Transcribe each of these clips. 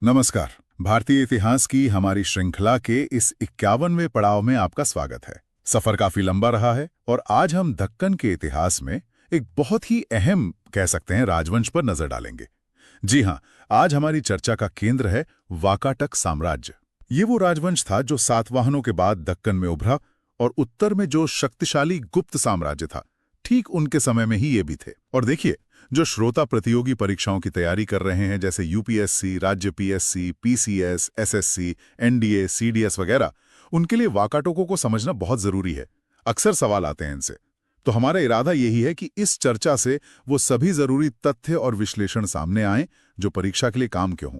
नमस्कार। भारतीय इतिहास की हमारी श्रृंखला के इस 51वें पड़ाव में आपका स्वागत है। सफर काफी लंबा रहा है और आज हम दक्कन के इतिहास में एक बहुत ही अहम कह सकते हैं राजवंश पर नजर डालेंगे। जी हाँ, आज हमारी चर्चा का केंद्र है वाकाटक साम्राज्य। ये वो राजवंश था जो सातवाहनों के बाद दक्कन में उभरा और उत्तर में जो शक्तिशाली गुप्त साम्राज्य था, ठीक उनके समय में ही ये भी थे। और देखिए, जो श्रोता प्रतियोगी परीक्षाओं की तैयारी कर रहे हैं जैसे यूपीएससी, राज्य PSC, PCS, SSC, NDA, CDS वगैरह, उनके लिए वाकाटकों को समझना बहुत जरूरी है। अक्सर सवाल आते हैं इनसे। तो हमारा इरादा यही है कि इस चर्चा से वो सभी जरूरी तथ्य और विश्लेषण सामने आए जो परीक्षा के लिए काम के हों।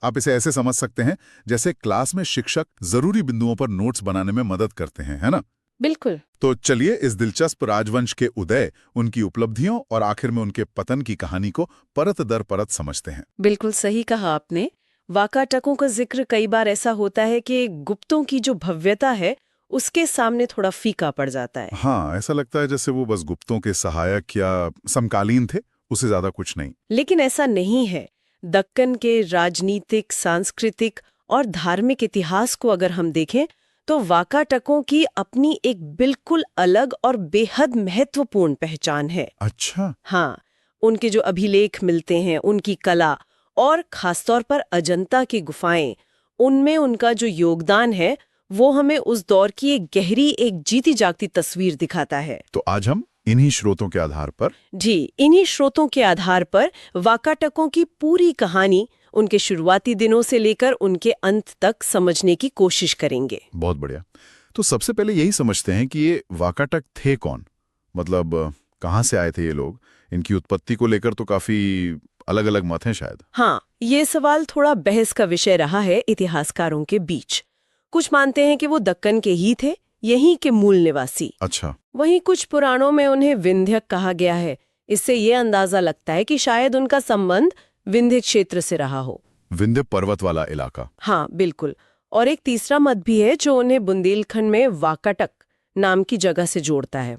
आप इसे ऐसे समझ सकते हैं जैसे क्लास में शिक्षक जरूरी बिंदुओं पर नोट्स बनाने में मदद करते हैं, है ना? बिल्कुल। तो चलिए इस दिलचस्प राजवंश के उदय, उनकी उपलब्धियों और आखिर में उनके पतन की कहानी को परत दर परत समझते हैं। बिल्कुल सही कहा आपने। वाकाटकों का जिक्र कई बार ऐसा होता है कि गुप्तों की जो भव्यता है उसके सामने थोड़ा फीका पड़ जाता है। हाँ, ऐसा लगता है जैसे वो बस गुप्तों के सहायक या समकालीन थे, उससे ज्यादा कुछ नहीं। लेकिन ऐसा नहीं है। दक्कन के राजनीतिक, सांस्कृतिक और धार्मिक इतिहास को अगर हम देखें तो वाकाटकों की अपनी एक बिल्कुल अलग और बेहद महत्वपूर्ण पहचान है। अच्छा। हाँ, उनके जो अभिलेख मिलते हैं, उनकी कला और खासतौर पर अजंता की गुफाएं, उनमें उनका जो योगदान है वो हमें उस दौर की एक गहरी, एक जीती जागती तस्वीर दिखाता है। तो आज हम इन्हीं स्रोतों के आधार पर इन्हीं स्रोतों के आधार पर वाकाटकों की पूरी कहानी, उनके शुरुआती दिनों से लेकर उनके अंत तक समझने की कोशिश करेंगे। बहुत बढ़िया। तो सबसे पहले यही समझते हैं कि ये वाकाटक थे कौन, मतलब कहाँ से आए थे ये लोग। इनकी उत्पत्ति को लेकर तो काफी अलग अलग मत हैं शायद। हाँ, ये सवाल थोड़ा बहस का विषय रहा है इतिहासकारों के बीच। कुछ मानते हैं कि वो दक्कन के ही थे, यहीं के मूल निवासी। अच्छा। वहीं कुछ पुराणों में उन्हें विंध्यक कहा गया है। इससे ये अंदाजा लगता है कि शायद उनका संबंध विंध्य क्षेत्र से रहा हो। विंध्य पर्वत वाला इलाका। हाँ, बिल्कुल। और एक तीसरा मत भी है जो उन्हें बुंदेलखंड में वाकाटक नाम की जगह से जोड़ता है।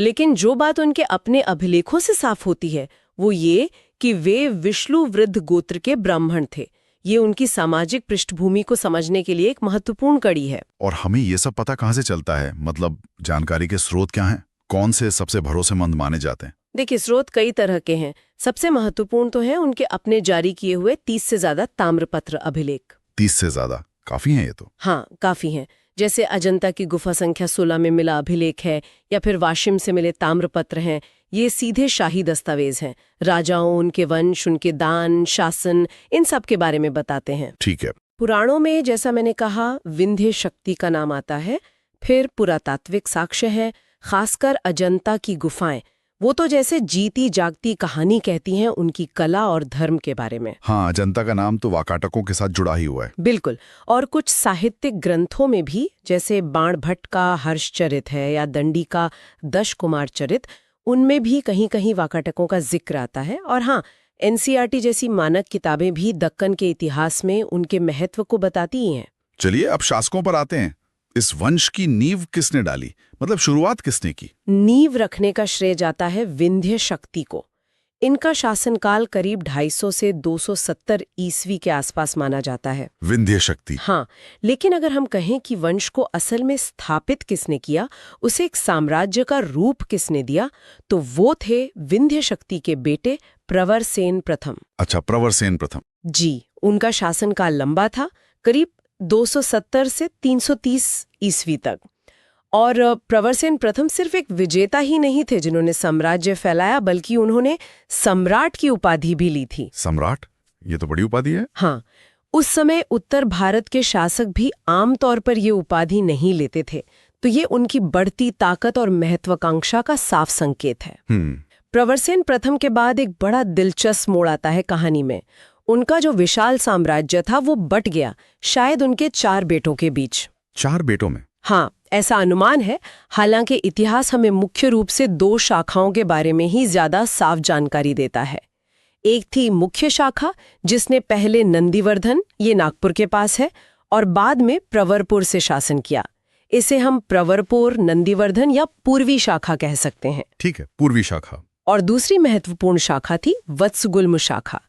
लेकिन जो बात उनके अपने अभिलेखों से साफ होती है वो ये कि वे विष्णु वृद्ध गोत्र के ब्राह्मण थे। ये उनकी सामाजिक पृष्ठभूमि को समझने के लिए एक महत्वपूर्ण कड़ी है। और हमें ये सब पता कहाँ से चलता है, मतलब जानकारी के स्रोत क्या हैं? कौन से सबसे भरोसेमंद माने जाते हैं? देखिए, स्रोत कई तरह के हैं। सबसे महत्वपूर्ण तो है उनके अपने जारी किए हुए 30 से ज्यादा ताम्रपत्र अभिलेख। 30 से ज्यादा काफी हैं ये तो। हाँ, काफी हैं। जैसे अजंता की गुफा संख्या 16 में मिला अभिलेख है, या फिर वाशिम से मिले ताम्रपत्र हैं। ये सीधे शाही दस्तावेज हैं। राजाओं, उनके वंश, उनके दान, शासन, इन सब के बारे में बताते हैं। ठीक है। पुराणों में जैसा मैंने कहा विंध्य शक्ति का नाम आता है। फिर पुरातात्विक साक्ष्य है, खासकर अजंता की गुफाएं। वो तो जैसे जीती जागती कहानी कहती हैं उनकी कला और धर्म के बारे में। हाँ, अजंता का नाम तो वाकाटकों के साथ जुड़ा ही हुआ है। बिल्कुल। और कुछ साहित्यिक ग्रंथों में भी, जैसे बाणभट्ट का हर्षचरित है या दंडी का दश कुमार चरित, उनमें भी कहीं कहीं वाकाटकों का जिक्र आता है। और हाँ, एनसीईआरटी जैसी मानक किताबें भी दक्कन के इतिहास में उनके महत्व को बताती ही हैं। चलिए अब शासकों पर आते हैं। इस वंश की नींव किसने डाली, मतलब शुरुआत किसने की? नींव रखने का श्रेय जाता है विंध्य शक्ति को। इनका शासनकाल करीब 250 से 270 ईस्वी के आसपास माना जाता है। विंध्य शक्ति। हाँ, लेकिन अगर हम कहें कि वंश को असल में स्थापित किसने किया, उसे एक साम्राज्य का रूप किसने दिया, तो वो थे विंध्य शक्ति के बेटे प्रवरसेन प्रथम। अच्छा, प्रवरसेन प्रथम। जी, उनका शासनकाल लंबा था, करीब 270 से 330 ईस्वी तक। और प्रवरसेन प्रथम सिर्फ एक विजेता ही नहीं थे जिन्होंने साम्राज्य फैलाया, बल्कि उन्होंने सम्राट की उपाधि भी ली थी। सम्राट? ये तो बड़ी उपाधि है। हाँ, उस समय उत्तर भारत के शासक भी आमतौर पर ये उपाधि नहीं लेते थे, तो ये उनकी बढ़ती ताकत और महत्वाकांक्षा का साफ संकेत है। प्रवरसेन प्रथम के बाद एक बड़ा दिलचस्प मोड़ आता है कहानी में। उनका जो विशाल साम्राज्य था वो बट गया, शायद उनके 4 बेटों के बीच। 4 बेटों में? हाँ, ऐसा अनुमान है। हालांकि इतिहास हमें मुख्य रूप से 2 शाखाओं के बारे में ही ज्यादा साफ जानकारी देता है। एक थी मुख्य शाखा, जिसने पहले नंदीवर्धन, ये नागपुर के पास है, और बाद में प्रवरपुर से शासन किया। इसे हम प्रवरपुर, नंदीवर्धन या पूर्वी शाखा कह सकते हैं। ठीक है, पूर्वी शाखा। और दूसरी महत्वपूर्ण शाखा थी वत्सगुल्म शाखा।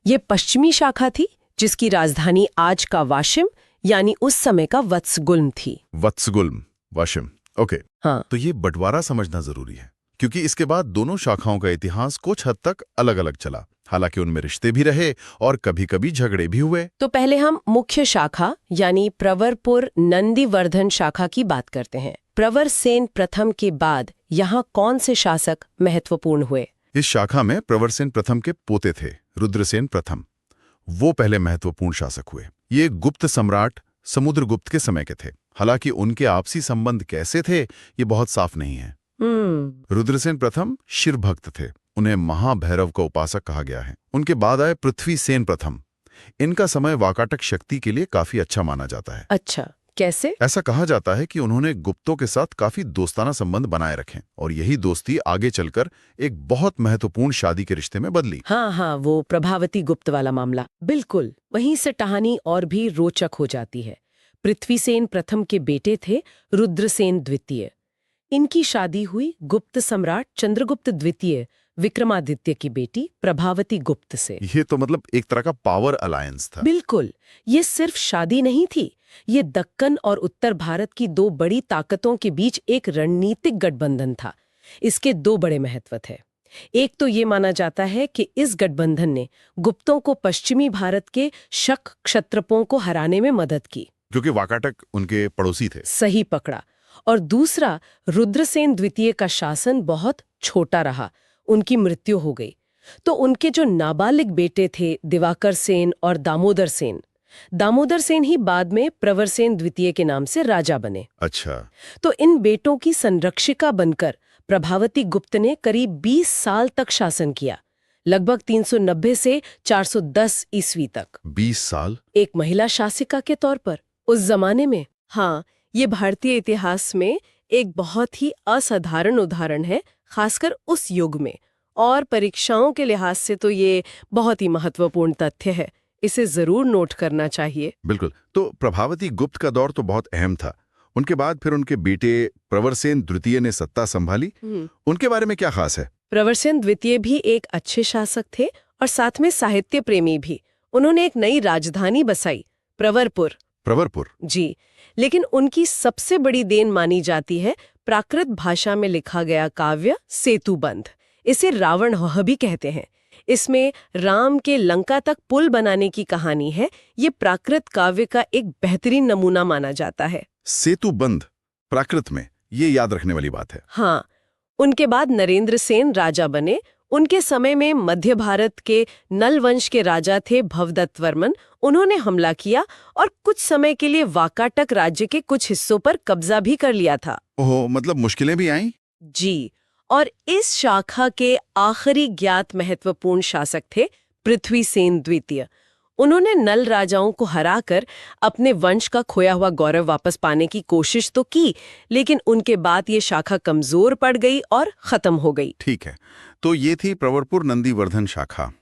ये पश्चिमी शाखा थी जिसकी राजधानी आज का वाशिम यानी उस समय का वत्सगुल्म थी। वत्सगुल्म, वाशिम, ओके। हाँ, तो ये बंटवारा समझना जरूरी है, क्योंकि इसके बाद दोनों शाखाओं का इतिहास कुछ हद तक अलग-अलग चला। हालांकि उनमें रिश्ते भी रहे और कभी-कभी झगड़े भी हुए। तो पहले हम मुख्य शाखा यानी प्रवरपुर नंदीवर्धन शाखा की बात करते हैं। प्रवरसेन प्रथम के बाद यहाँ कौन से शासक महत्वपूर्ण हुए? इस शाखा में प्रवरसेन प्रथम के पोते थे, रुद्रसेन प्रथम। वो पहले महत्वपूर्ण शासक हुए। ये गुप्त सम्राट समुद्रगुप्त के समय के थे। हालांकि उनके आपसी संबंध कैसे थे, ये बहुत साफ नहीं है। रुद्रसेन प्रथम शिव भक्त थे। उन्हें महाभैरव का उपासक कहा गया है। उनके बाद आए पृथ्वीसेन प्रथम। इनका समय वाकाटक शक्ति के लिए काफी अच्छा माना जाता है। अच्छा, कैसे? ऐसा कहा जाता है कि उन्होंने गुप्तों के साथ काफी दोस्ताना संबंध बनाए रखे और यही दोस्ती आगे चलकर एक बहुत महत्वपूर्ण शादी के रिश्ते में बदली। हाँ, वो प्रभावती गुप्त वाला मामला। बिल्कुल, वहीं से कहानी और भी रोचक हो जाती है। पृथ्वीसेन प्रथम के बेटे थे रुद्रसेन द्वितीय। इनकी शादी हुई गुप्त सम्राट चंद्रगुप्त द्वितीय विक्रमादित्य की बेटी प्रभावती गुप्त से। ये तो मतलब एक तरह का पावर अलायंस था। बिल्कुल, ये सिर्फ शादी नहीं थी, ये दक्कन और उत्तर भारत की दो बड़ी ताकतों के बीच एक रणनीतिक गठबंधन था। इसके दो बड़े महत्व थे। एक तो ये माना जाता है कि इस गठबंधन ने गुप्तों को पश्चिमी भारत के शक क्षत्रपों को हराने में मदद की, क्योंकि वाकाटक उनके पड़ोसी थे। सही पकड़ा। और दूसरा, रुद्रसेन द्वितीय का शासन बहुत छोटा रहा, उनकी मृत्यु हो गई। तो उनके जो नाबालिग बेटे थे दिवाकर सेन और दामोदर सेन ही बाद में प्रवरसेन द्वितीय के नाम से राजा बने। अच्छा। तो इन बेटों की संरक्षिका बनकर प्रभावती गुप्त ने करीब 20 साल तक शासन किया, लगभग 390 से 410 ईस्वी तक। 20 साल? एक महिला शासिका के तौर पर उस जमाने में। हाँ, ये भारतीय इतिहास में एक बहुत ही असाधारण उदाहरण है, खासकर उस युग में। और परीक्षाओं के लिहाज से तो ये बहुत ही महत्वपूर्ण तथ्य है, इसे जरूर नोट करना चाहिए। बिल्कुल। तो प्रभावती गुप्त का दौर तो बहुत अहम था। उनके बाद फिर उनके बेटे प्रवरसेन द्वितीय ने सत्ता संभाली। उनके बारे में क्या खास है? प्रवरसेन द्वितीय भी एक अच्छे शासक थे और साथ में साहित्य प्रेमी भी। उन्होंने एक नई राजधानी बसाई, प्रवरपुर। जी, लेकिन उनकी सबसे बड़ी देन मानी जाती है प्राकृत भाषा में लिखा गया काव्य सेतुबंध। इसे रावण वह भी कहते हैं। इसमें राम के लंका तक पुल बनाने की कहानी है। ये प्राकृत काव्य का एक बेहतरीन नमूना माना जाता है। सेतुबंध प्राकृत में, ये याद रखने वाली बात है। हाँ, उनके बाद नरेंद्र सेन राजा बने। उनके समय में मध्य भारत के नल वंश के राजा थे भवदत्त वर्मन। उन्होंने हमला किया और कुछ समय के लिए वाकाटक राज्य के कुछ हिस्सों पर कब्जा भी कर लिया था। ओहो, मतलब मुश्किलें भी आईं? जी, और इस शाखा के आखिरी ज्ञात महत्वपूर्ण शासक थे पृथ्वीसेन द्वितीय। उन्होंने नल राजाओं को हराकर अपने वंश का खोया हुआ गौरव वापस पाने की कोशिश तो की, लेकिन उनके बाद ये शाखा कमजोर पड़ गई और खत्म हो गई। ठीक है, तो ये थी प्रवरपुर नंदीवर्धन शाखा।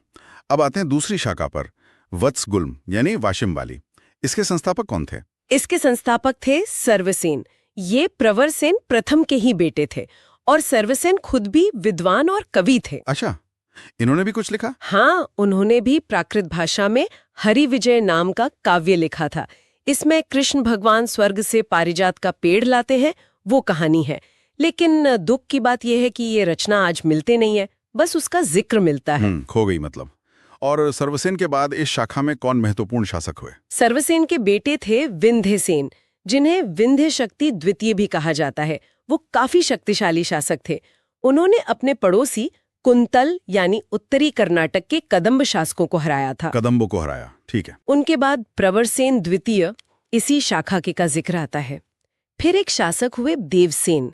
अब आते हैं दूसरी शाखा पर, वत्सगुल्म यानी वाशिम वाली। इसके संस्थापक कौन थे? इसके संस्थापक थे सर्वसेन। ये प्रवरसेन प्रथम के ही बेटे थे और सर्वसेन खुद भी विद्वान और कवि थे। अच्छा, इन्होंने भी कुछ लिखा? हाँ, उन्होंने भी प्राकृत भाषा में हरि विजय नाम का काव्य लिखा था। इसमें कृष्ण भगवान स्वर्ग से पारिजात का पेड़ लाते हैं, वो कहानी है। लेकिन दुख की बात यह है कि ये रचना आज मिलते नहीं है, बस उसका जिक्र मिलता है। खो गई मतलब। और सर्वसेन के बाद इस शाखा में कौन महत्वपूर्ण शासक हुए? सर्वसेन के बेटे थे विंध्यसेन, जिन्हें विंध्य शक्ति द्वितीय भी कहा जाता है। वो काफी शक्तिशाली शासक थे। उन्होंने अपने पड़ोसी कुंतल यानी उत्तरी कर्नाटक के कदम्ब शासकों को हराया था। कदम्बों को हराया, ठीक है। उनके बाद प्रवरसेन द्वितीय इसी शाखा के का जिक्र आता है। फिर एक शासक हुए देवसेन।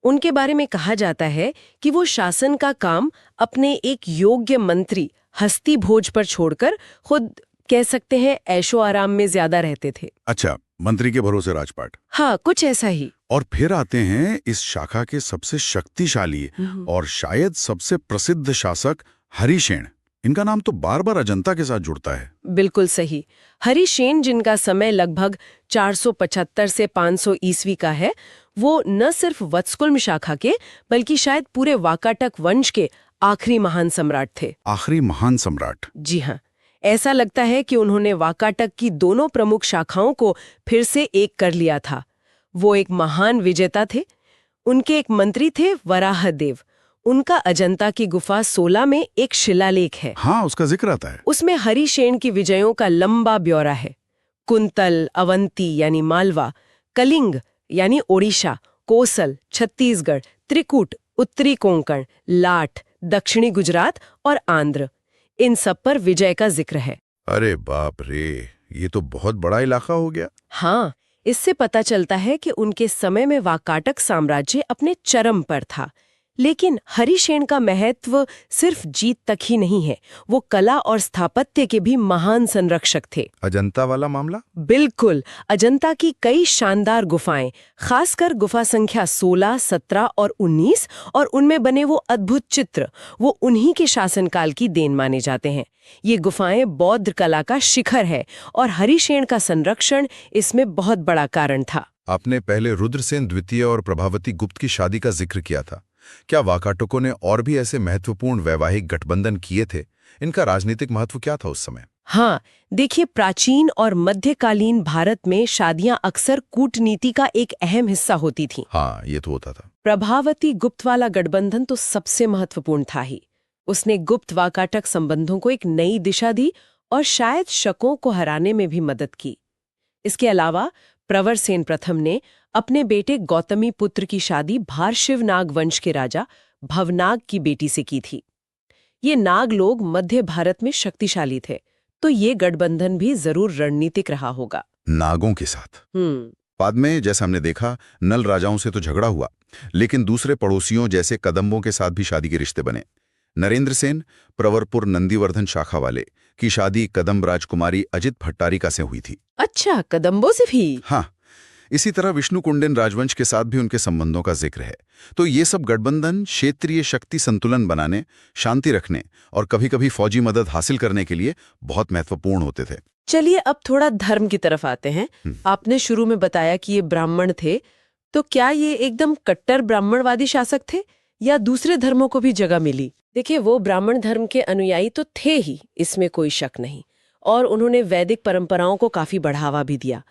उनके बारे में कहा जाता है कि वो शासन का काम अपने एक योग्य मंत्री हस्तिभोज पर छोड़कर खुद कह सकते हैं ऐशो आराम में ज्यादा रहते थे। अच्छा, मंत्री के भरोसे राजपाट। हाँ, कुछ ऐसा ही। और फिर आते हैं इस शाखा के सबसे शक्तिशाली और शायद सबसे प्रसिद्ध शासक हरिसेन। इनका नाम तो बार बार अजंता के साथ जुड़ता है। बिल्कुल सही। हरिसेन, जिनका समय लगभग 475 से 500 ईस्वी का है, वो न सिर्फ वत्सगुल्म शाखा के बल्कि शायद पूरे वाकाटक वंश के आखिरी महान सम्राट थे। आखिरी महान सम्राट? जी हाँ। ऐसा लगता है कि उन्होंने वाकाटक की दोनों प्रमुख शाखाओं को फिर से एक कर लिया था। वो एक महान विजेता थे। उनके एक मंत्री थे वराहदेव। उनका अजंता की गुफा 16 में एक शिलालेख है। हाँ, उसका जिक्र आता है। उसमें हरिशेन की विजयों का लंबा ब्यौरा है। कुंतल, अवंती यानी मालवा, कलिंग यानी ओडिशा, कोसल, छत्तीसगढ़, त्रिकूट, उत्तरी कोंकण, लाट, दक्षिणी गुजरात और आंध्र, इन सब पर विजय का जिक्र है। अरे बाप रे, ये तो बहुत बड़ा इलाका हो गया। हाँ, इससे पता चलता है कि उनके समय में वाकाटक साम्राज्य अपने चरम पर था। लेकिन हरिशेन का महत्व सिर्फ जीत तक ही नहीं है, वो कला और स्थापत्य के भी महान संरक्षक थे। अजंता वाला मामला? बिल्कुल, अजंता की कई शानदार गुफाएं, खासकर गुफा संख्या 16, 17 और 19 और उनमें बने वो अद्भुत चित्र, वो उन्हीं के शासनकाल की देन माने जाते हैं। ये गुफाएं बौद्ध कला का शिखर है और हरिशेन का संरक्षण इसमें बहुत बड़ा कारण था। आपने पहले रुद्रसेन द्वितीय और प्रभावती गुप्त की शादी का जिक्र किया था। क्या वाकाटकों ने और भी ऐसे महत्वपूर्ण वैवाहिक गठबंधन किए थे? इनका राजनीतिक महत्व क्या था उस समय? हाँ, देखिए, प्राचीन और मध्यकालीन भारत में शादियां अक्सर कूटनीति का एक अहम हिस्सा होती थीं। हाँ, ये तो होता था। प्रभावती गुप्त वाला गठबंधन तो सबसे महत्वपूर्ण था ही। उसने गुप्त वाकाटक संबंधों को एक नई दिशा दी और शायद शकों को हराने में भी मदद की। इसके अलावा प्रवरसेन प्रथम ने अपने बेटे गौतमी पुत्र की शादी भारशिव नाग वंश के राजा भवनाग की बेटी से की थी। ये नाग लोग मध्य भारत में शक्तिशाली थे, तो ये गठबंधन भी जरूर रणनीतिक रहा होगा। नागों के साथ बाद में जैसा हमने देखा, नल राजाओं से तो झगड़ा हुआ, लेकिन दूसरे पड़ोसियों जैसे कदम्बों के साथ भी शादी के रिश्ते बने। नरेंद्र सेन, प्रवरपुर नंदीवर्धन शाखा वाले, की शादी कदम्ब राजकुमारी अजित भट्टारिका से हुई थी। अच्छा, कदम्बों से भी? हाँ, इसी तरह विष्णुकुंडिन राजवंश के साथ भी उनके संबंधों का जिक्र है। तो ये सब गठबंधन क्षेत्रीय शक्ति संतुलन बनाने, शांति रखने और कभी-कभी फौजी मदद हासिल करने के लिए बहुत महत्वपूर्ण होते थे। चलिए अब थोड़ा धर्म की तरफ आते हैं। आपने शुरू में बताया कि ये ब्राह्मण थे, तो क्या ये एकदम कट्टर ब्राह्मणवादी शासक थे या दूसरे धर्मों को भी जगह मिली? देखिए, वो ब्राह्मण धर्म के अनुयायी तो थे ही, इसमें कोई शक नहीं, और उन्होंने वैदिक परंपराओं को काफी बढ़ावा भी दिया।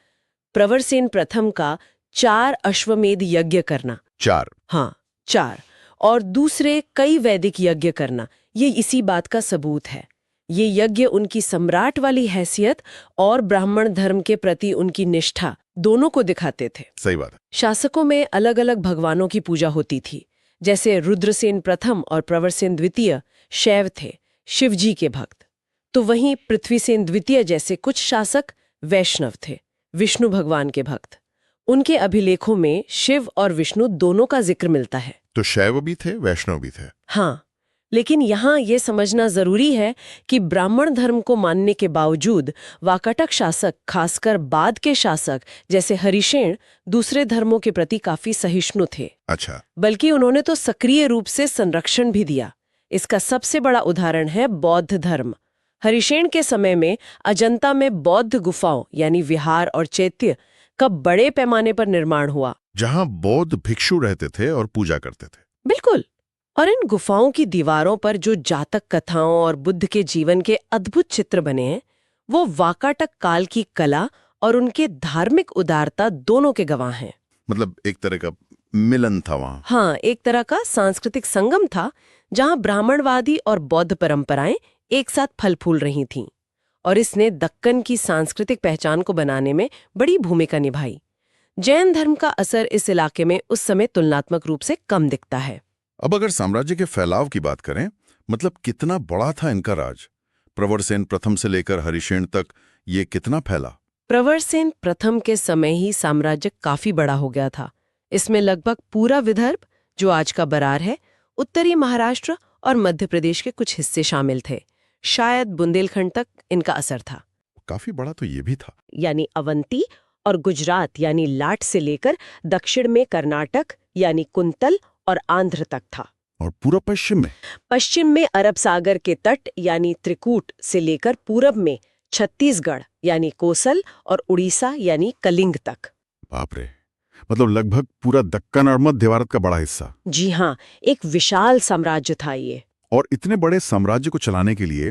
प्रवरसेन प्रथम का 4 अश्वमेध यज्ञ करना, 4? हाँ, 4, और दूसरे कई वैदिक यज्ञ करना, ये इसी बात का सबूत है। ये यज्ञ उनकी सम्राट वाली हैसियत और ब्राह्मण धर्म के प्रति उनकी निष्ठा दोनों को दिखाते थे। सही बात है। शासकों में अलग अलग भगवानों की पूजा होती थी। जैसे रुद्रसेन प्रथम और प्रवरसेन द्वितीय शैव थे, शिवजी के भक्त, तो वहीं पृथ्वीसेन द्वितीय जैसे कुछ शासक वैष्णव थे, विष्णु भगवान के भक्त। उनके अभिलेखों में शिव और विष्णु दोनों का जिक्र मिलता है। तो शैव भी थे, वैष्णव भी थे। हाँ, लेकिन यहाँ ये समझना जरूरी है कि ब्राह्मण धर्म को मानने के बावजूद वाकाटक शासक, खासकर बाद के शासक जैसे हरिशेन, दूसरे धर्मों के प्रति काफी सहिष्णु थे। अच्छा। बल्कि उन्होंने तो सक्रिय रूप से संरक्षण भी दिया। इसका सबसे बड़ा उदाहरण है बौद्ध धर्म। हरिशेन के समय में अजंता में बौद्ध गुफाओं यानी विहार और चैत्य का बड़े पैमाने पर निर्माण हुआ, जहां बौद्ध भिक्षु रहते थे और पूजा करते थे। बिल्कुल। और इन गुफाओं की दीवारों पर जो जातक कथाओं और बुद्ध के जीवन के अद्भुत चित्र बने हैं, वो वाकाटक काल की कला और उनके धार्मिक उदारता दोनों के गवाह हैं। मतलब एक तरह का मिलन था वहां। हाँ, एक तरह का सांस्कृतिक संगम था जहां ब्राह्मणवादी और बौद्ध परंपराएं एक साथ फल फूल रही थीं, और इसने दक्कन की सांस्कृतिक पहचान को बनाने में बड़ी भूमिका निभाई। जैन धर्म का असर इस इलाके में उस समय तुलनात्मक रूप से कम दिखता है। अब अगर साम्राज्य के फैलाव की बात करें, मतलब कितना बड़ा था इनका राज? प्रवरसेन प्रथम से लेकर हरिशेन तक ये कितना फैला? प्रवरसेन प्रथम के समय ही साम्राज्य काफी बड़ा हो गया था। इसमें लगभग पूरा विदर्भ, जो आज का बरार है, उत्तरी महाराष्ट्र और मध्य प्रदेश के कुछ हिस्से शामिल थे। शायद बुंदेलखंड तक इनका असर था। काफी बड़ा तो ये भी था। यानी अवंती और गुजरात यानी लाट से लेकर दक्षिण में कर्नाटक यानी कुंतल और आंध्र तक था। और पूरा पश्चिम में अरब सागर के तट यानी त्रिकूट से लेकर पूरब में छत्तीसगढ़ यानी कोसल और उड़ीसा यानी कलिंग तक। बाप रे, मतलब लगभग पूरा दक्कन और मध्य भारत का बड़ा हिस्सा। जी हाँ, एक विशाल साम्राज्य था ये। और इतने बड़े साम्राज्य को चलाने के लिए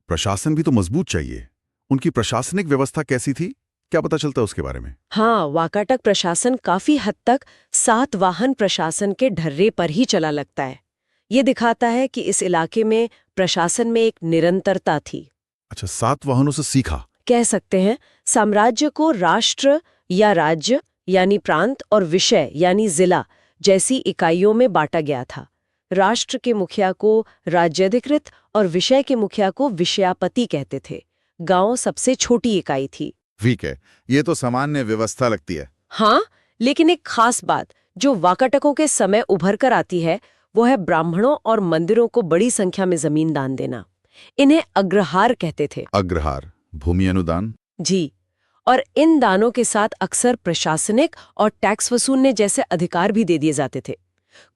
प्रशासन भी तो मजबूत चाहिए। उनकी प्रशासनिक व्यवस्था कैसी थी, क्या पता चलता है उसके बारे में? हाँ, वाकाटक प्रशासन काफी हद तक सातवाहन प्रशासन के ढर्रे पर ही चला लगता है। ये दिखाता है कि इस इलाके में प्रशासन में एक निरंतरता थी। अच्छा, सातवाहनों से सीखा। कह सकते हैं साम्राज्य को राष्ट्र या राज्य यानी प्रांत और विषय यानी जिला जैसी इकाइयों में बांटा गया था। राष्ट्र के मुखिया को राज्याधिकृत और विषय के मुखिया को विषयापति कहते थे। गांव सबसे छोटी इकाई थी। ठीक है, ये तो सामान्य व्यवस्था लगती है। हाँ, लेकिन एक खास बात जो वाकाटकों के समय उभर कर आती है वो है ब्राह्मणों और मंदिरों को बड़ी संख्या में जमीन दान देना। इन्हें अग्रहार कहते थे। अग्रहार, भूमि अनुदान। जी, और इन दानों के साथ अक्सर प्रशासनिक और टैक्स वसूलने जैसे अधिकार भी दे दिए जाते थे।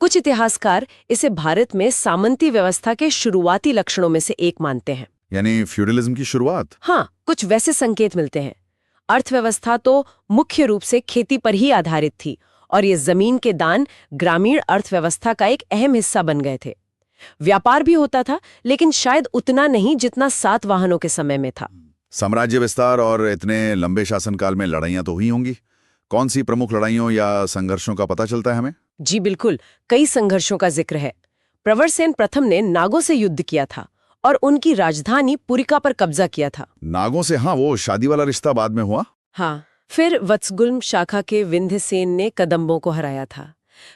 कुछ इतिहासकार इसे भारत में सामंती व्यवस्था के शुरुआती लक्षणों में से एक मानते हैं। यानी फ्यूडलिज्म की शुरुआत। हाँ, कुछ वैसे संकेत मिलते हैं। अर्थव्यवस्था तो मुख्य रूप से खेती पर ही आधारित थी और ये जमीन के दान ग्रामीण अर्थव्यवस्था का एक अहम हिस्सा बन गए थे। व्यापार भी होता था, लेकिन शायद उतना नहीं जितना सातवाहनों के समय में था। साम्राज्य विस्तार और इतने लंबे शासनकाल में लड़ाइयां तो हुई होंगी। कौन सी प्रमुख लड़ाइयों या संघर्षों का पता चलता है हमें? जी बिल्कुल, कई संघर्षों का जिक्र है। प्रवरसेन प्रथम ने नागों से युद्ध किया था और उनकी राजधानी पुरिका पर कब्जा किया था। नागों से? हाँ, वो शादी वाला रिश्ता बाद में हुआ। हाँ, फिर वत्सगुल्म शाखा के विंध्यसेन ने कदम्बों को हराया था।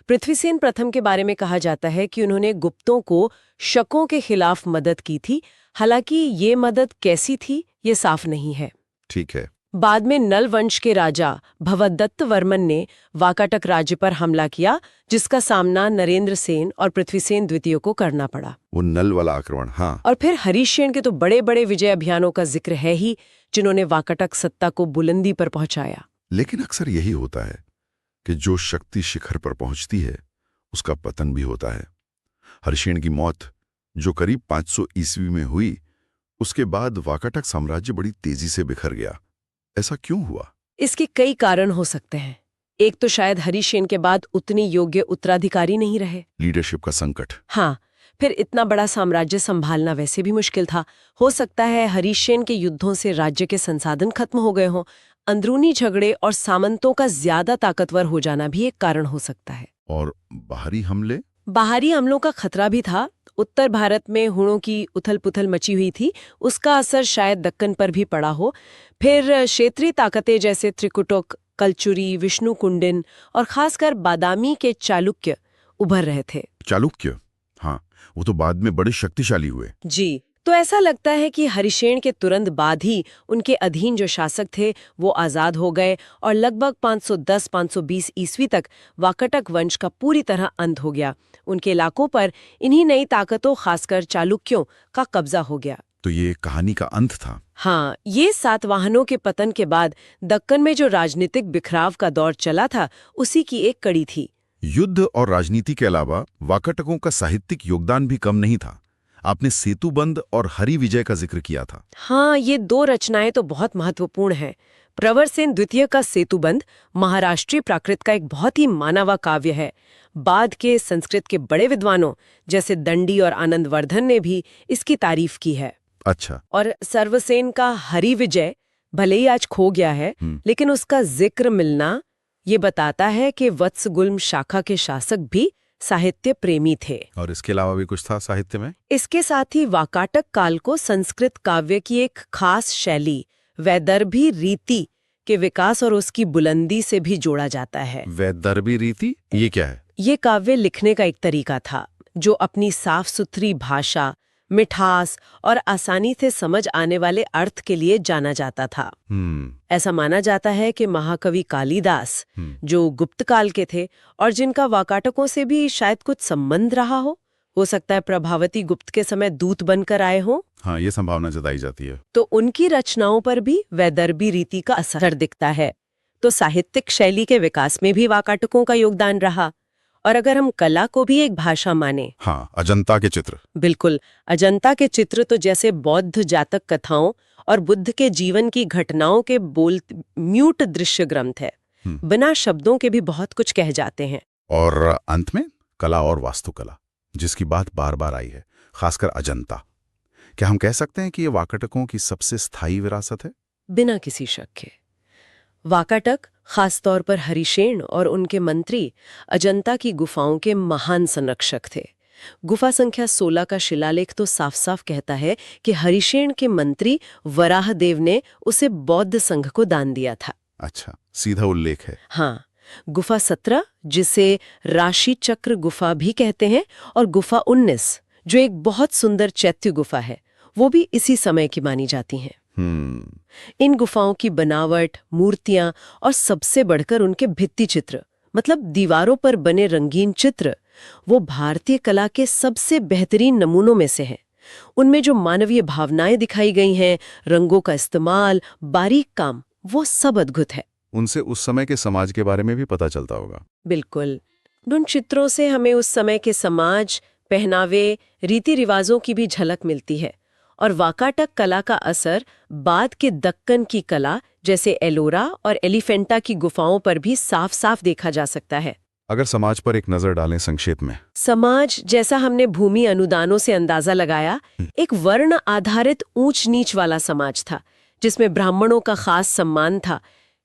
पृथ्वीसेन प्रथम के बारे में कहा जाता है कि उन्होंने गुप्तों को शकों के खिलाफ मदद की थी। हालांकि ये मदद कैसी थी ये साफ नहीं है। ठीक है। बाद में नल वंश के राजा भवदत्त वर्मन ने वाकाटक राज्य पर हमला किया, जिसका सामना नरेंद्र सेन और पृथ्वीसेन द्वितीय को करना पड़ा। वो नल वाला आक्रमण, हाँ। और फिर हरीशसेन के तो बड़े बड़े विजय अभियानों का जिक्र है ही, जिन्होंने वाकाटक सत्ता को बुलंदी पर पहुंचाया। लेकिन अक्सर यही होता है कि जो शक्ति शिखर पर पहुंचती है उसका पतन भी होता है। हरिशेन की मौत जो करीब 500 ईस्वी में हुई, उसके बाद वाकाटक साम्राज्य बड़ी तेजी से बिखर गया। ऐसा क्यों हुआ? इसके कई कारण हो सकते हैं। एक तो शायद हरिशसेन के बाद उतनी योग्य उत्तराधिकारी नहीं रहे। लीडरशिप का संकट। हाँ, फिर इतना बड़ा साम्राज्य संभालना वैसे भी मुश्किल था। हो सकता है हरिशसेन के युद्धों से राज्य के संसाधन खत्म हो गए हों। अंदरूनी झगड़े और सामंतों का ज्यादा ताकतवर हो जाना भी एक कारण हो सकता है। और बाहरी हमले? बाहरी हमलों का खतरा भी था। उत्तर भारत में हुणों की उथल पुथल मची हुई थी, उसका असर शायद दक्कन पर भी पड़ा हो। फिर क्षेत्रीय ताकतें जैसे त्रिकुटक, कलचुरी, विष्णुकुंडिन और खासकर बादामी के चालुक्य उभर रहे थे। चालुक्य? हाँ, वो तो बाद में बड़े शक्तिशाली हुए। जी, तो ऐसा लगता है कि हरिशसेन के तुरंत बाद ही उनके अधीन जो शासक थे वो आजाद हो गए और लगभग 510-520 ईस्वी तक वाकाटक वंश का पूरी तरह अंत हो गया। उनके इलाकों पर इन्हीं नई ताकतों, खासकर चालुक्यों का कब्जा हो गया। तो ये कहानी का अंत था। हाँ, ये सातवाहनों के पतन के बाद दक्कन में जो राजनीतिक बिखराव का दौर चला था, उसी की एक कड़ी थी। युद्ध और राजनीति के अलावा वाकाटकों का साहित्यिक योगदान भी कम नहीं था। आपने सेतुबंध और हरि विजय का जिक्र किया था। हाँ, ये दो रचनाएं तो बहुत महत्वपूर्ण हैं। प्रवरसेन द्वितीय का सेतुबंध महाराष्ट्रीय प्राकृत का एक बहुत ही माना हुआ काव्य है। बाद के संस्कृत के बड़े विद्वानों जैसे दंडी और आनंदवर्धन ने भी इसकी तारीफ की है। अच्छा। और सर्वसेन का हरि विजय भले ही आज खो गया है, लेकिन उसका जिक्र मिलना ये बताता है कि वत्सगुल्म शाखा के शासक भी साहित्य प्रेमी थे। और इसके अलावा भी कुछ था साहित्य में? इसके साथ ही वाकाटक काल को संस्कृत काव्य की एक खास शैली वैदर्भी रीति के विकास और उसकी बुलंदी से भी जोड़ा जाता है। वैदर्भी रीति ये क्या है? ये काव्य लिखने का एक तरीका था जो अपनी साफ सुथरी भाषा, मिठास और आसानी से समझ आने वाले अर्थ के लिए जाना जाता था। ऐसा माना जाता है कि महाकवि कालिदास, जो गुप्त काल के थे और जिनका वाकाटकों से भी शायद कुछ संबंध रहा हो सकता है प्रभावती गुप्त के समय दूत बनकर आए हों। हाँ, ये संभावना जताई जाती है। तो उनकी रचनाओं पर भी वैदर्भी रीति का असर दिखता है। तो साहित्यिक शैली के विकास में भी वाकाटकों का योगदान रहा। और अगर हम कला को भी एक भाषा माने, हाँ, अजंता के चित्र। बिल्कुल, अजंता के चित्र तो जैसे बौद्ध जातक कथाओं और बुद्ध के जीवन की घटनाओं के म्यूट दृश्य ग्रंथ है। बिना शब्दों के भी बहुत कुछ कह जाते हैं। और अंत में कला और वास्तुकला, जिसकी बात बार बार आई है, खासकर अजंता। क्या हम कह सकते हैं कि ये वाकाटकों की सबसे स्थायी विरासत है? बिना किसी शक के। वाकाटक खासतौर पर हरिशेन और उनके मंत्री अजंता की गुफाओं के महान संरक्षक थे। गुफा संख्या 16 का शिलालेख तो साफ साफ कहता है कि हरिशेन के मंत्री वराहदेव ने उसे बौद्ध संघ को दान दिया था। अच्छा, सीधा उल्लेख है। हाँ, गुफा 17 जिसे राशि चक्र गुफा भी कहते हैं और गुफा 19 जो एक बहुत सुंदर चैत्य गुफा है, वो भी इसी समय की मानी जाती हैं। इन गुफाओं की बनावट, मूर्तियां और सबसे बढ़कर उनके भित्ति चित्र, मतलब दीवारों पर बने रंगीन चित्र, वो भारतीय कला के सबसे बेहतरीन नमूनों में से हैं। उनमें जो मानवीय भावनाएं दिखाई गई हैं, रंगों का इस्तेमाल, बारीक काम, वो सब अद्भुत है। उनसे उस समय के समाज के बारे में भी पता चलता होगा। बिल्कुल। उन चित्रों से हमें उस समय के समाज, पहनावे, रीति रिवाजों की भी झलक मिलती है। और वाकाटक कला का असर बाद के दक्कन की कला जैसे एलोरा और एलिफेंटा की गुफाओं पर भी साफ साफ देखा जा सकता है। अगर समाज पर एक नजर डालें संक्षेप में। समाज, जैसा हमने भूमि अनुदानों से अंदाजा लगाया, एक वर्ण आधारित ऊंच नीच वाला समाज था, जिसमें ब्राह्मणों का खास सम्मान था।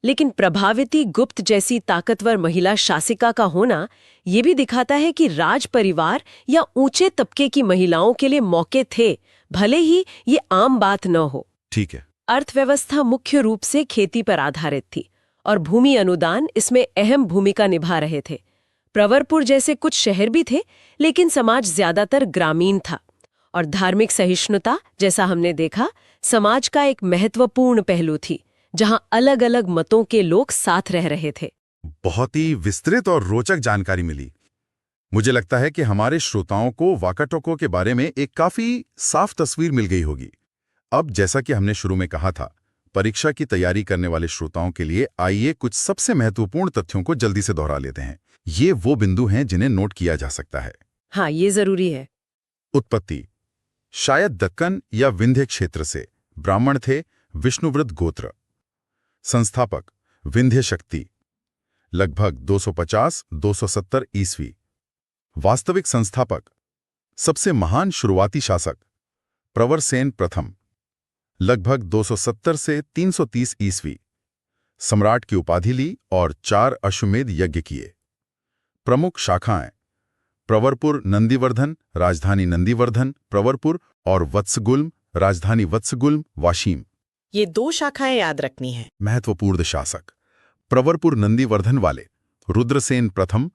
लेकिन प्रभावती गुप्त जैसी ताकतवर महिला शासिका का होना ये भी दिखाता है कि राज परिवार या ऊंचे तबके की महिलाओं के लिए मौके थे, भले ही ये आम बात न हो। ठीक है। अर्थव्यवस्था मुख्य रूप से खेती पर आधारित थी और भूमि अनुदान इसमें अहम भूमिका निभा रहे थे। प्रवरपुर जैसे कुछ शहर भी थे, लेकिन समाज ज्यादातर ग्रामीण था। और धार्मिक सहिष्णुता, जैसा हमने देखा, समाज का एक महत्वपूर्ण पहलू थी, जहां अलग अलग मतों के लोग साथ रह रहे थे। बहुत ही विस्तृत और रोचक जानकारी मिली। मुझे लगता है कि हमारे श्रोताओं को वाकाटकों के बारे में एक काफी साफ तस्वीर मिल गई होगी। अब जैसा कि हमने शुरू में कहा था, परीक्षा की तैयारी करने वाले श्रोताओं के लिए आइए कुछ सबसे महत्वपूर्ण तथ्यों को जल्दी से दोहरा लेते हैं। ये वो बिंदु हैं जिन्हें नोट किया जा सकता है। हाँ, ये जरूरी है। उत्पत्ति शायद दक्कन या विंध्य क्षेत्र से, ब्राह्मण थे, विष्णुवृत्त गोत्र। संस्थापक विंध्य शक्ति, लगभग 250-270 ईस्वी। वास्तविक संस्थापक, सबसे महान शुरुआती शासक, प्रवरसेन प्रथम, लगभग 270 से 330 ईस्वी। सम्राट की उपाधि ली और 4 अश्वमेध यज्ञ किए। प्रमुख शाखाएं प्रवरपुर नंदीवर्धन, राजधानी नंदीवर्धन प्रवरपुर, और वत्सगुल्म, राजधानी वत्सगुल्म वाशीम। ये 2 शाखाएं याद रखनी है। महत्वपूर्ण शासक प्रवरपुर नंदीवर्धन वाले रुद्रसेन प्रथम,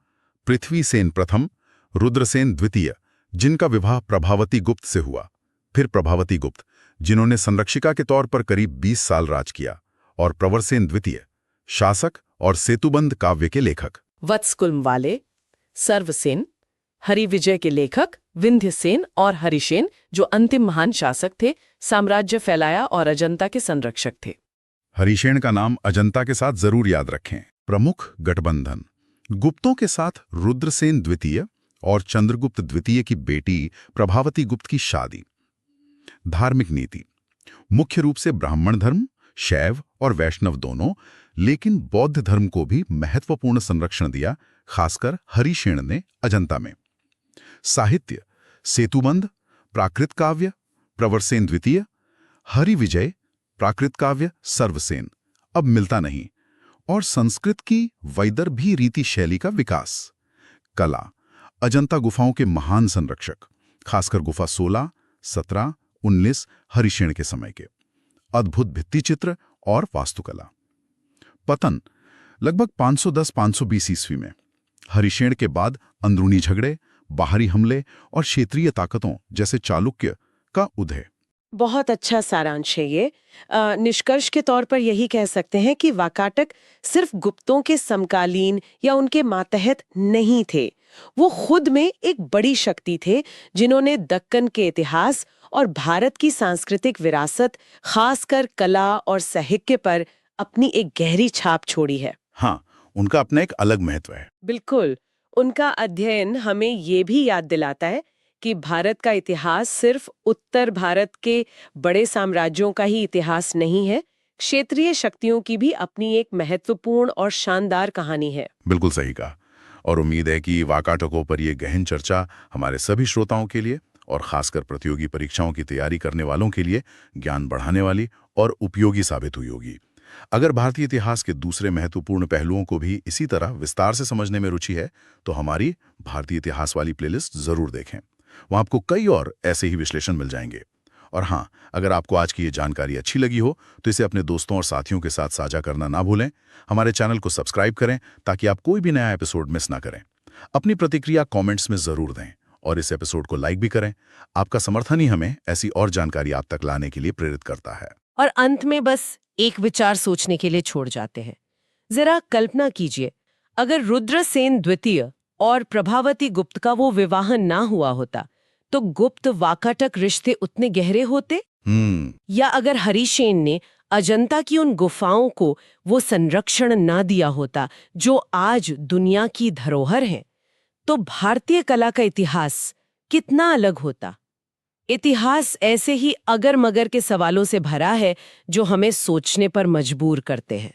पृथ्वीसेन प्रथम, रुद्रसेन द्वितीय, जिनका विवाह प्रभावती गुप्त से हुआ। फिर प्रभावती गुप्त, जिन्होंने संरक्षिका के तौर पर करीब 20 साल राज किया, और प्रवरसेन द्वितीय, शासक और सेतुबंध काव्य के लेखक। वत्सकुल्म वाले सर्वसेन, हरिविजय के लेखक विंध्यसेन और हरिशेन, जो अंतिम महान शासक थे, साम्राज्य फैलाया और अजंता के संरक्षक थे। हरिशेन का नाम अजंता के साथ जरूर याद रखें। प्रमुख गठबंधन गुप्तों के साथ रुद्रसेन द्वितीय और चंद्रगुप्त द्वितीय की बेटी प्रभावती गुप्त की शादी। धार्मिक नीति मुख्य रूप से ब्राह्मण धर्म, शैव और वैष्णव दोनों, लेकिन बौद्ध धर्म को भी महत्वपूर्ण संरक्षण दिया, खासकर हरिशेन ने अजंता में। साहित्य सेतुबंध, प्राकृत काव्य प्रवरसेन द्वितीय, हरिविजय, प्राकृत काव्य सर्वसेन, अब मिलता नहीं। और संस्कृत की वैदर्भी रीति शैली का विकास। कला अजंता गुफाओं के महान संरक्षक, खासकर गुफा 16, 17, 19 हरिशेन के समय के। अद्भुत भित्तिचित्र और वास्तुकला। पतन लगभग 510-520 ईस्वी में। हरिशेन के बाद अंदरूनी झगड़े, बाहरी हमले और क्षेत्रीय ताकतों जैसे चालुक्य का उदय। बहुत अच्छा सारांश है ये। निष्कर्ष के तौर पर यही कह सकते हैं कि वाकाटक सिर्फ गुप्तों के समकालीन या उनके मातहत नहीं थे, वो खुद में एक बड़ी शक्ति थे, जिन्होंने दक्कन के इतिहास और भारत की सांस्कृतिक विरासत, खासकर कला और साहित्य पर अपनी एक गहरी छाप छोड़ी है। हाँ, उनका अपना एक अलग महत्व है। बिल्कुल। उनका अध्ययन हमें ये भी याद दिलाता है कि भारत का इतिहास सिर्फ उत्तर भारत के बड़े साम्राज्यों का ही इतिहास नहीं है, क्षेत्रीय शक्तियों की भी अपनी एक महत्वपूर्ण और शानदार कहानी है। बिल्कुल सही कहा। और उम्मीद है कि वाकाटकों पर यह गहन चर्चा हमारे सभी श्रोताओं के लिए और खासकर प्रतियोगी परीक्षाओं की तैयारी करने वालों के लिए ज्ञान बढ़ाने वाली और उपयोगी साबित हुई होगी। अगर भारतीय इतिहास के दूसरे महत्वपूर्ण पहलुओं को भी इसी तरह विस्तार से समझने में रुचि है तो हमारी भारतीय इतिहास वाली प्लेलिस्ट जरूर देखें। वहां आपको कई और ऐसे ही विश्लेषण मिल जाएंगे। और हाँ, अगर आपको आज की ये जानकारी अच्छी लगी हो तो इसे अपने दोस्तों और साथियों के साथ साझा करना ना भूलें। हमारे चैनल को सब्सक्राइब करें ताकि आप कोई भी नया एपिसोड मिस ना करें। अपनी प्रतिक्रिया कमेंट्स में जरूर दें और इस एपिसोड को लाइक भी करें। आपका समर्थन ही हमें ऐसी और जानकारी आप तक लाने के लिए प्रेरित करता है। और अंत में बस एक विचार सोचने के लिए छोड़ जाते हैं। जरा कल्पना कीजिए, अगर रुद्रसेन द्वितीय और प्रभावती गुप्त का वो विवाह ना हुआ होता तो गुप्त वाकाटक रिश्ते उतने गहरे होते? या अगर हरिसेन ने अजंता की उन गुफाओं को वो संरक्षण ना दिया होता जो आज दुनिया की धरोहर है, तो भारतीय कला का इतिहास कितना अलग होता। इतिहास ऐसे ही अगर मगर के सवालों से भरा है जो हमें सोचने पर मजबूर करते हैं।